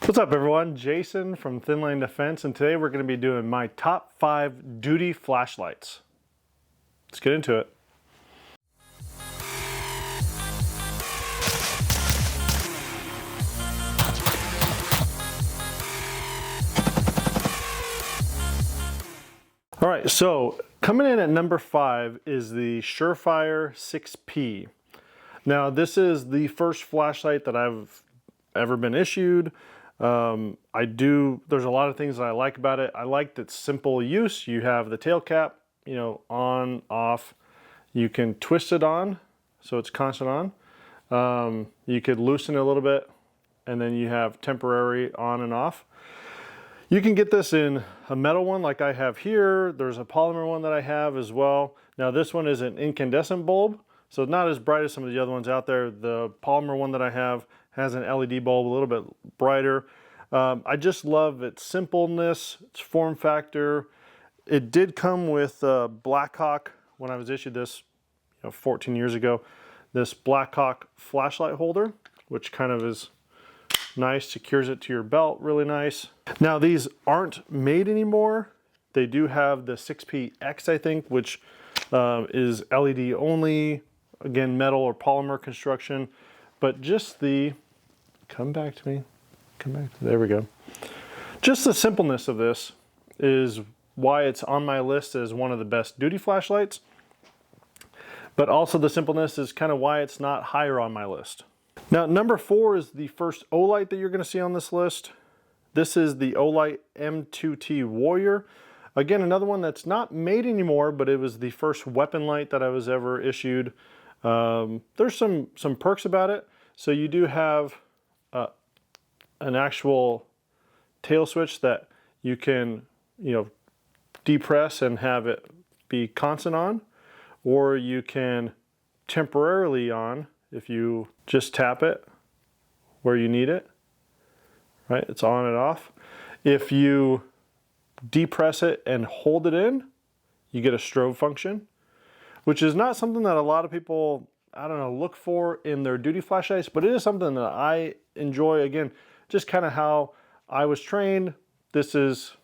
What's up everyone, Jason from Thin Line Defense, and today we're going to be doing my top 5 duty flashlights. Let's get into it. Alright, so coming in at number 5 is the Surefire 6P. Now this is the first flashlight that I've ever been issued. There's a lot of things that I like about it. I like that simple use. You have the tail cap, on, off. You can twist it on, so it's constant on. You could loosen it a little bit, and then you have temporary on and off. You can get this in a metal one like I have here. There's a polymer one that I have as well. Now this one is an incandescent bulb, so not as bright as some of the other ones out there. The polymer one that I have has an LED bulb, a little bit brighter. I just love its simpleness, its form factor. It did come with Blackhawk when I was issued this 14 years ago. This Blackhawk flashlight holder, which kind of is nice, secures it to your belt really nice. Now these aren't made anymore. They do have the 6PX, I think, which is LED only, again metal or polymer construction, but just the there we go. Just the simpleness of this is why it's on my list as one of the best duty flashlights, but also the simpleness is kind of why it's not higher on my list. Now number 4 is the first Olight that you're going to see on this list. This is the Olight M2T Warrior. Again, another one that's not made anymore, but it was the first weapon light that I was ever issued. There's some perks about it. So you do have an actual tail switch that you can depress and have it be constant on, or you can temporarily on if you just tap it where you need it, right? It's on and off. If you depress it and hold it in, you get a strobe function, which is not something that a lot of people, look for in their duty flashlights, but it is something that I enjoy. Again, just kind of how I was trained, this is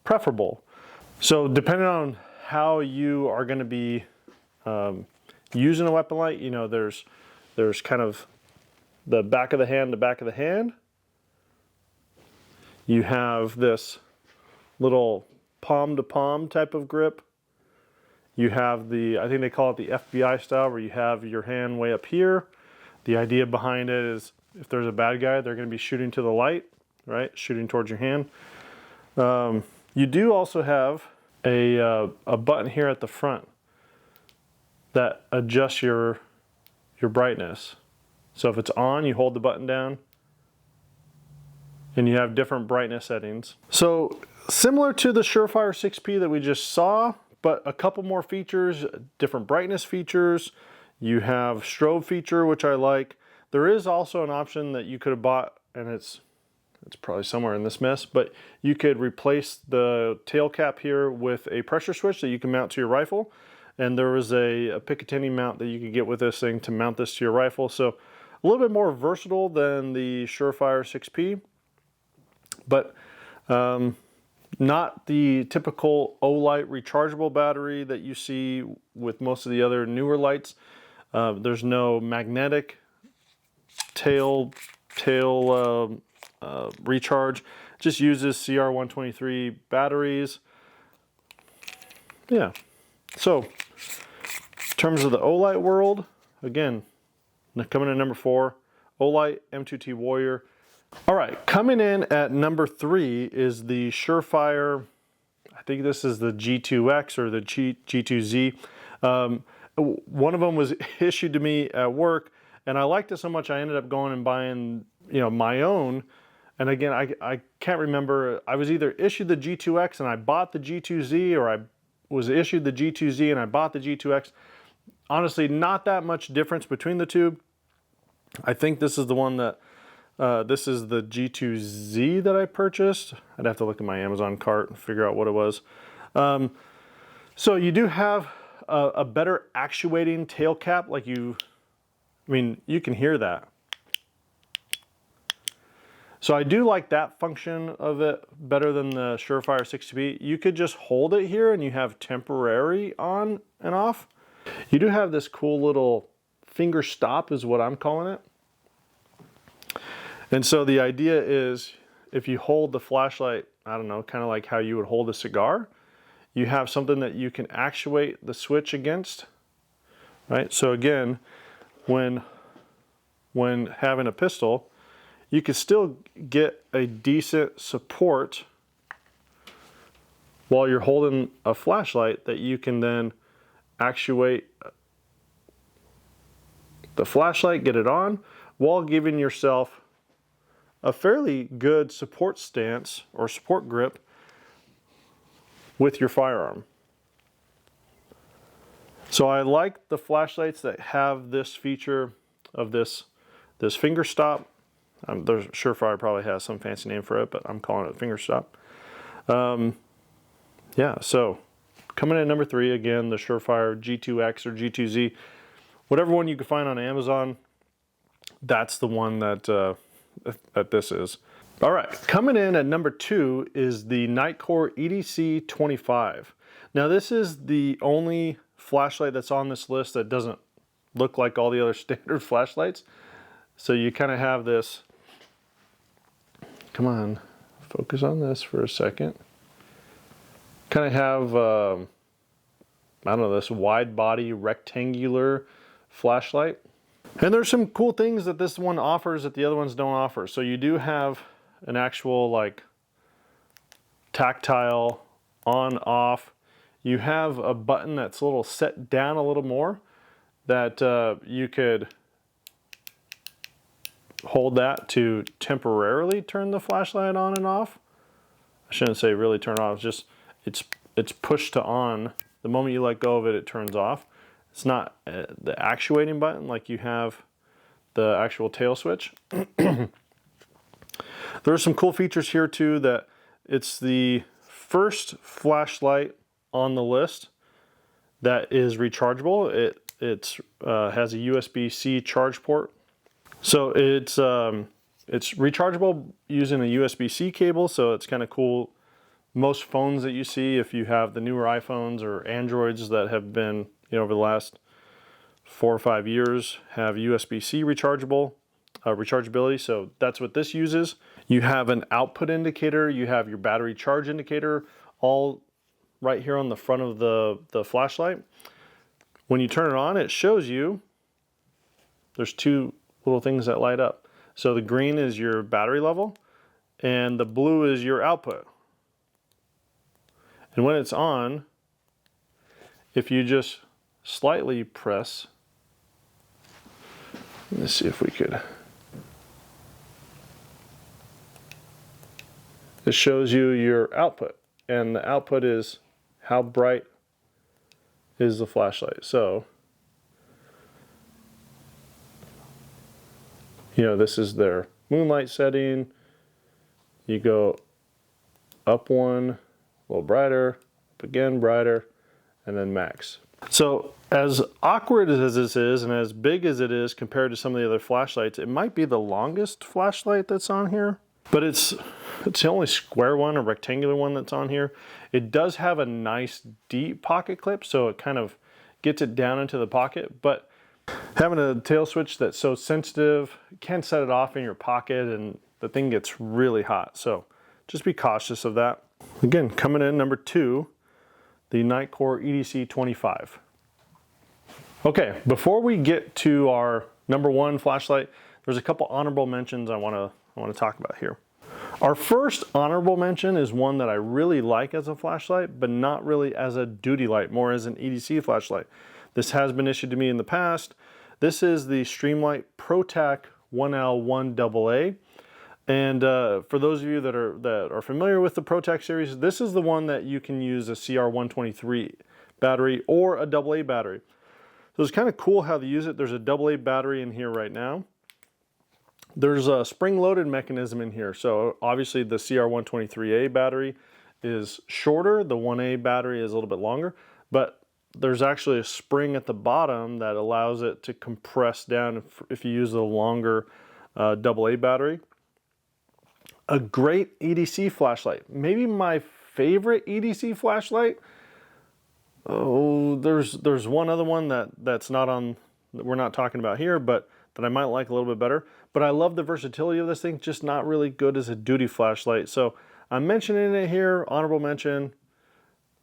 preferable. So depending on how you are going to be using a weapon light, there's kind of the back of the hand. You have this little palm to palm type of grip. You have I think they call it the FBI style, where you have your hand way up here. The idea behind it is if there's a bad guy, they're going to be shooting to the light, right? Shooting towards your hand. You do also have a button here at the front that adjusts your brightness. So if it's on, you hold the button down and you have different brightness settings. So similar to the Surefire 6P that we just saw, but a couple more features, different brightness features. You have strobe feature, which I like. There is also an option that you could have bought, and it's probably somewhere in this mess, but you could replace the tail cap here with a pressure switch that you can mount to your rifle. And there was a Picatinny mount that you could get with this thing to mount this to your rifle. So a little bit more versatile than the Surefire 6P, but not the typical Olight rechargeable battery that you see with most of the other newer lights. There's no magnetic tail recharge. Just uses CR123 batteries. Yeah. So in terms of the Olight world, again, coming in number 4, Olight M2T Warrior. All right, coming in at number 3 is the Surefire, I think this is the G2X or the G2Z. One of them was issued to me at work, and I liked it so much I ended up going and buying my own. And again, I can't remember, I was either issued the G2X and I bought the G2Z, or I was issued the G2Z and I bought the G2X. Honestly, not that much difference between the two. I think this is the one that, this is the G2Z that I purchased. I'd have to look at my Amazon cart and figure out what it was. So you do have a better actuating tail cap, you can hear that. So I do like that function of it better than the Surefire 60B. You could just hold it here and you have temporary on and off. You do have this cool little finger stop is what I'm calling it. And so the idea is if you hold the flashlight, I don't know, kind of like how you would hold a cigar, you have something that you can actuate the switch against, right? So again, when having a pistol, you can still get a decent support while you're holding a flashlight that you can then actuate the flashlight, get it on, while giving yourself a fairly good support stance or support grip with your firearm. So I like the flashlights that have this feature of this finger stop. There's Surefire probably has some fancy name for it, but I'm calling it a finger stop. Yeah, so coming in at number 3, again, the Surefire G2X or G2Z, whatever one you can find on Amazon, that's the one that that this is. All right, coming in at number 2 is the Nitecore EDC25. Now this is the only flashlight that's on this list that doesn't look like all the other standard flashlights. So you kind of have this, come on, focus on this for a second. Kind of have, I don't know, this wide body rectangular flashlight. And there's some cool things that this one offers that the other ones don't offer. So you do have an actual like tactile on off. You have a button that's a little set down a little more that you could hold that to temporarily turn the flashlight on and off. I shouldn't say really turn off, it's just it's pushed to on. The moment you let go of it, it turns off. It's not the actuating button like you have the actual tail switch. There are some cool features here too, that it's the first flashlight on the list that is rechargeable. It has a USB-C charge port. So it's rechargeable using a USB-C cable, so it's kind of cool. Most phones that you see, if you have the newer iPhones or Androids that have been, you know, over the last 4 or 5 years, have USB-C rechargeability. So that's what this uses. You have an output indicator. You have your battery charge indicator, all right here on the front of the flashlight. When you turn it on, it shows you there's 2 little things that light up. So the green is your battery level, and the blue is your output. And when it's on, if you just slightly press, let's see if we could, it shows you your output, and the output is how bright is the flashlight. So, you know, this is their moonlight setting. You go up 1, a little brighter, up again brighter, and then max. So as awkward as this is and as big as it is compared to some of the other flashlights, it might be the longest flashlight that's on here, but it's the only square one or rectangular one that's on here. It does have a nice deep pocket clip, so it kind of gets it down into the pocket, but having a tail switch that's so sensitive, you can set it off in your pocket and the thing gets really hot. So just be cautious of that. Again, coming in number 2, the Nitecore EDC25. Okay, before we get to our number 1 flashlight, there's a couple honorable mentions I want to talk about here. Our first honorable mention is one that I really like as a flashlight, but not really as a duty light, more as an EDC flashlight. This has been issued to me in the past. This is the Streamlight Protac 1L1AA. And for those of you that are familiar with the Protac series, this is the one that you can use a CR123 battery or a AA battery. So it's kind of cool how they use it. There's a AA battery in here right now. There's a spring-loaded mechanism in here. So obviously the CR123A battery is shorter. The 1A battery is a little bit longer, but there's actually a spring at the bottom that allows it to compress down if you use the longer AA battery. a great EDC flashlight. Maybe my favorite EDC flashlight. Oh, there's one other one that's not on, that we're not talking about here, but that I might like a little bit better. But I love the versatility of this thing, just not really good as a duty flashlight. So I'm mentioning it here, honorable mention,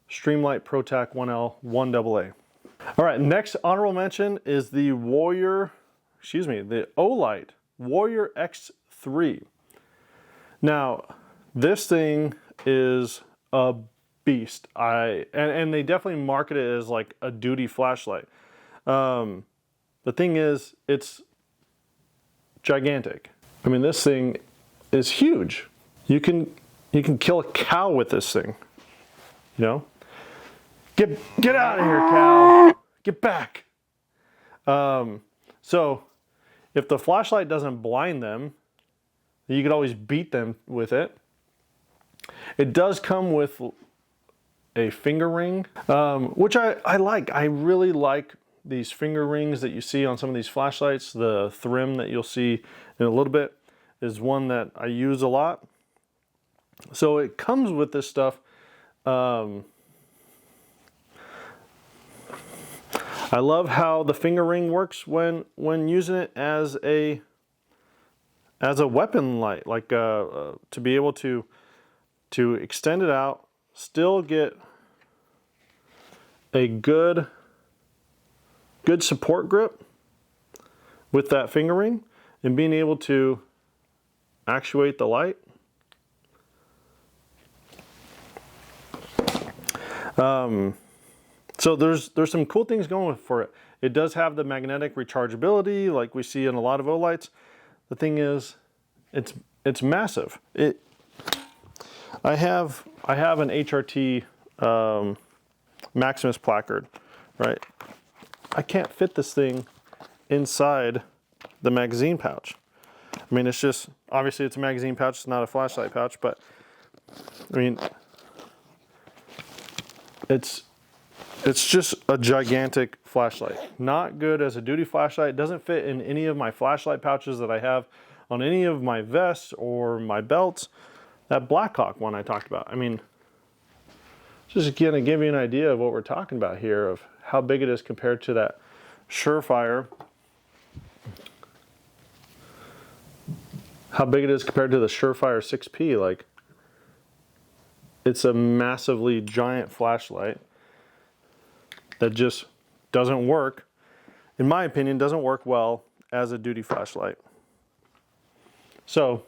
Streamlight Protac 1L 1AA. All right, next honorable mention is the the Olight Warrior X3. Now, this thing is a beast. And they definitely market it as like a duty flashlight. The thing is, it's gigantic. I mean, this thing is huge. You can kill a cow with this thing. You know? Get out of here, cow! Get back! So, if the flashlight doesn't blind them, you could always beat them with it. It does come with a finger ring, which I like. I really like these finger rings that you see on some of these flashlights. The Thrim that you'll see in a little bit is one that I use a lot. So it comes with this stuff. I love how the finger ring works when using it as a weapon light, like to be able to extend it out, still get a good support grip with that finger ring, and being able to actuate the light. So there's some cool things going for it. It does have the magnetic rechargeability like we see in a lot of Olights. The thing is, it's massive. I have an HRT Maximus placard, right? I can't fit this thing inside the magazine pouch. I mean, it's just, obviously it's a magazine pouch, it's not a flashlight pouch, but I mean, it's just a gigantic flashlight. Not good as a duty flashlight. It doesn't fit in any of my flashlight pouches that I have on any of my vests or my belts. That Blackhawk one I talked about. I mean, just gonna give you an idea of what we're talking about here, of how big it is compared to that Surefire. How big it is compared to the Surefire 6P. Like, it's a massively giant flashlight that just doesn't work, in my opinion, doesn't work well as a duty flashlight. So,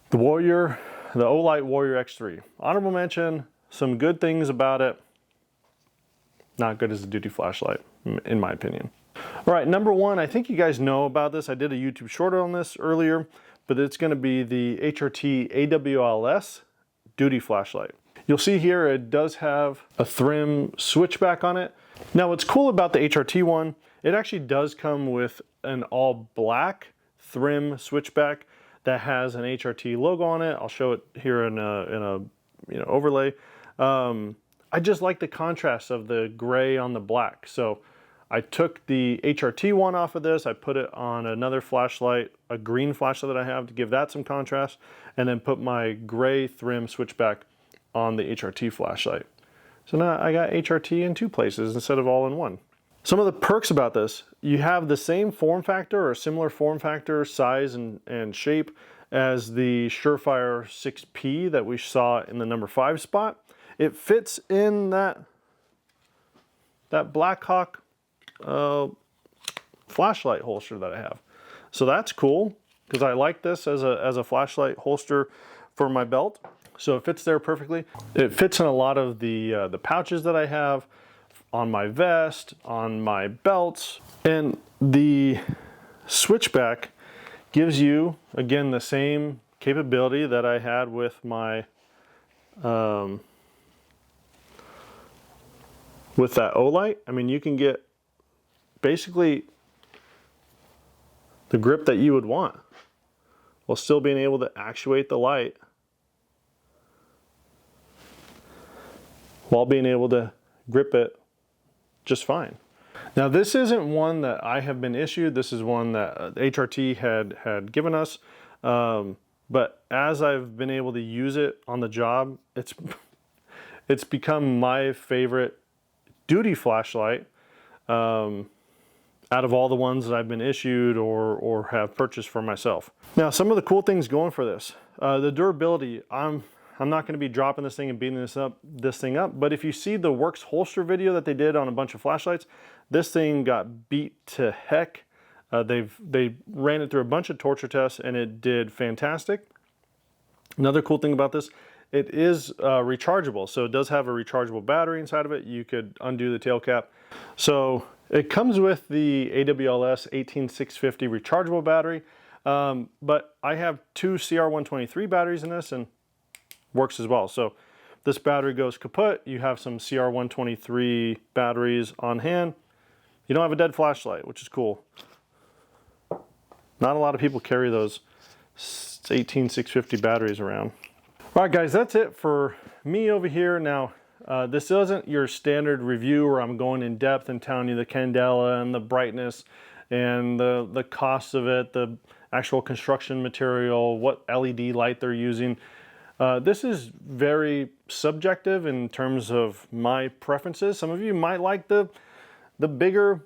the Olight Warrior X3. Honorable mention, some good things about it. Not good as a duty flashlight, in my opinion. All right, number one, I think you guys know about this. I did a YouTube short on this earlier, but it's gonna be the HRT AWLS duty flashlight. You'll see here it does have a Thrim switchback on it. Now what's cool about the HRT one, it actually does come with an all black Thrim switchback that has an HRT logo on it. I'll show it here in a overlay. I just like the contrast of the gray on the black. So I took the HRT one off of this, I put it on another flashlight, a green flashlight that I have to give that some contrast, and then put my gray Thrim switchback on the HRT flashlight. So now I got HRT in two places instead of all in one. Some of the perks about this, you have the same form factor or similar form factor, size and shape as the Surefire 6P that we saw in the number 5 spot. It fits in that Blackhawk flashlight holster that I have. So that's cool, because I like this as a flashlight holster for my belt. So it fits there perfectly. It fits in a lot of the pouches that I have, on my vest, on my belts. And the switchback gives you, again, the same capability that I had with my with that Olight. I mean, you can get basically the grip that you would want while still being able to actuate the light, while being able to grip it just fine. Now this isn't one that I have been issued. This is one that HRT had given us. But but as I've been able to use it on the job, it's become my favorite duty flashlight out of all the ones that I've been issued or have purchased for myself. Now, some of the cool things going for this, the durability. I'm not going to be dropping this thing and beating this thing up, but if you see the Works holster video that they did on a bunch of flashlights, this thing got beat to heck. They ran it through a bunch of torture tests and it did fantastic. Another cool thing about this, it is rechargeable. So it does have a rechargeable battery inside of it. You could undo the tail cap. So it comes with the AWLS 18650 rechargeable battery, but I have two CR123 batteries in this and works as well. So this battery goes kaput. You have some CR123 batteries on hand. You don't have a dead flashlight, which is cool. Not a lot of people carry those 18650 batteries around. All right, guys, that's it for me over here. Now, this isn't your standard review where I'm going in depth and telling you the candela and the brightness and the cost of it, the actual construction material, what LED light they're using. This is very subjective in terms of my preferences. Some of you might like the bigger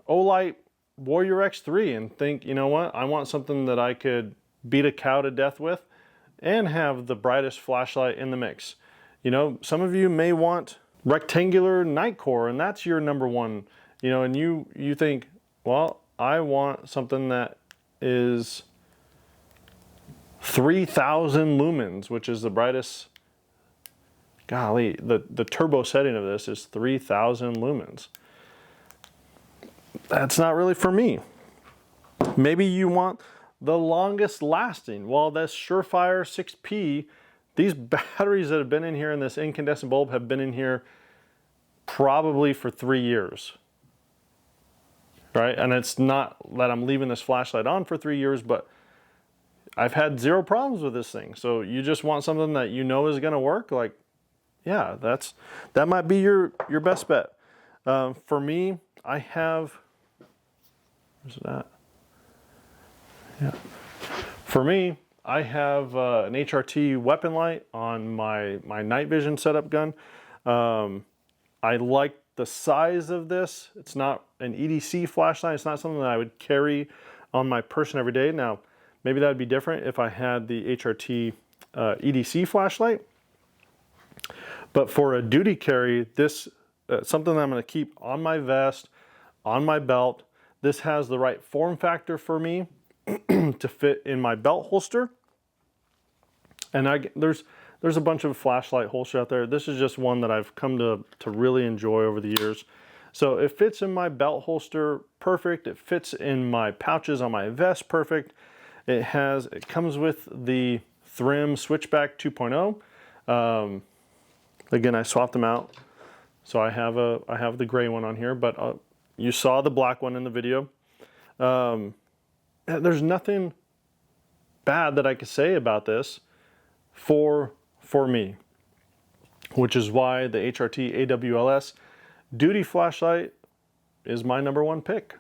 Olight Warrior X3 and think, you know what, I want something that I could beat a cow to death with and have the brightest flashlight in the mix. You know, some of you may want rectangular Nitecore and that's your number one, you know, and you think, well, I want something that is 3000 lumens, which is the brightest. Golly, the turbo setting of this is 3000 lumens. That's not really for me. Maybe you want the longest lasting. Well, this Surefire 6P, these batteries that have been in here in this incandescent bulb have been in here probably for 3 years. Right? And it's not that I'm leaving this flashlight on for 3 years, but I've had zero problems with this thing. So you just want something that you know is going to work? Like, yeah, that might be your best bet. For me, I have, where's it at? Yeah. For me, I have an HRT weapon light on my night vision setup gun. I like the size of this. It's not an EDC flashlight. It's not something that I would carry on my person every day. Now, maybe that would be different if I had the HRT EDC flashlight. But for a duty carry, this something that I'm going to keep on my vest, on my belt. This has the right form factor for me to fit in my belt holster. And there's a bunch of flashlight holsters out there. This is just one that I've come to really enjoy over the years. So it fits in my belt holster perfect. It fits in my pouches on my vest perfect. It comes with the Thrim Switchback 2.0. Again, I swapped them out. So I have the gray one on here, but you saw the black one in the video. There's nothing bad that I could say about this for me, which is why the HRT AWLS duty flashlight is my number one pick.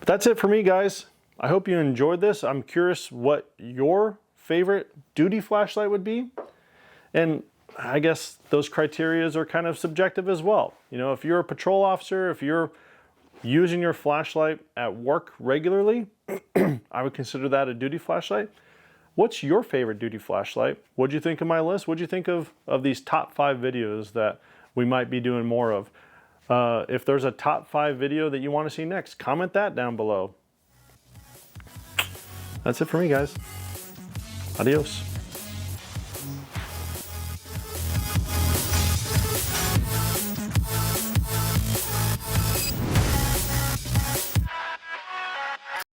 But that's it for me, guys. I hope you enjoyed this. I'm curious what your favorite duty flashlight would be. And I guess those criterias are kind of subjective as well. You know, if you're a patrol officer, if you're using your flashlight at work regularly, I would consider that a duty flashlight. What's your favorite duty flashlight? What'd you think of my list? What'd you think of these top 5 videos that we might be doing more of? If there's a top 5 video that you want to see next, comment that down below. That's it for me, guys. Adios.